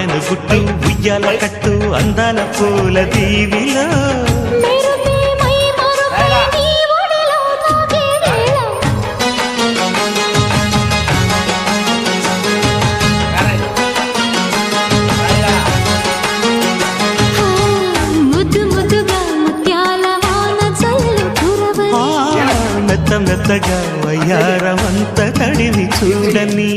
వయ్యాను గుట్టు ఉయ్యాల కట్టు అందాల పూల దీవిలో మెత్త మెత్తగా వయ్యారమంత తడివి చూడని